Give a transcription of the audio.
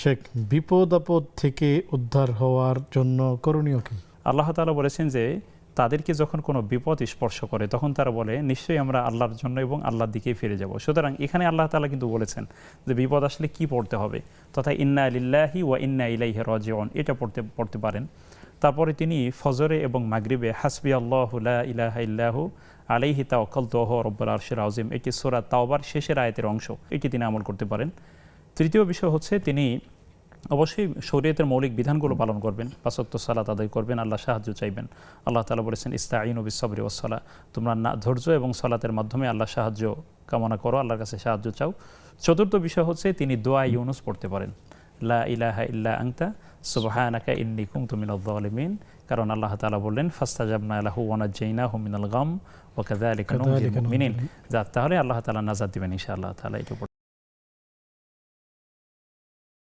শেখ, বিপদ আপদ থেকে উদ্ধার হওয়ার জন্য করণীয় কি? আল্লাহ তাআলা বলেছেন যে তাদেরকে যখন কোনো বিপদ স্পর্শ করে তখন তারা বলে নিশ্চয়ই আমরা আল্লাহর জন্য এবং আল্লাহর দিকেই ফিরে যাব। সুতরাং এখানে আল্লাহ তাআলা কিন্তু বলেছেন যে বিপদ আসলে কি পড়তে হবে, তথা ইন্না লিল্লাহি ওয়া ইন্না ইলাইহি রাজিউন, এটা পড়তে পারেন। তারপরে তিনি ফজরে এবং মাগরিবে হাসবি আল্লাহু লা ইলাহা ইল্লাহু আলাইহি তাওয়াক্কালতু ওয়া হুয়া রাব্বুল আরশিল আযীম, এটি সূরা তাওবার শেষের আয়াতের অংশ, এটি তিনি আমল করতে পারেন। তৃতীয় বিষয় হচ্ছে তিনি অবশ্যই শরীয়তের মৌলিক বিধানগুলো পালন করবেন, ৫ ওয়াক্ত সালাত আদায় করবেন, আল্লাহ সাহায্য চাইবেন। আল্লাহ তাআলা বলেছেন ইস্তাঈনু বিস-সাবরি ওয়াস-সালাহ, তোমরা ধৈর্য এবং সালাতের মাধ্যমে আল্লাহ সাহায্য কামনা করো, আল্লাহর কাছে সাহায্য চাও। চতুর্থ বিষয় হচ্ছে তিনি দোয়া ইউনুস পড়তে পারেন, লা ইলাহা ইল্লা আনতা সুবহানাকা ইন্নী কুনতু মিনাজ জালিমিন, কারণ আল্লাহ তাআলা বললেন ফাস্তাজাবনা লাহু ওয়া নাজ্জাইনাহু মিনাল গাম ওয়া কাযালিকা নুনজিল মুমিনিন, তাহলে আল্লাহ তাআলা নাজাত দিবেন ইনশাআল্লাহ তাআলা।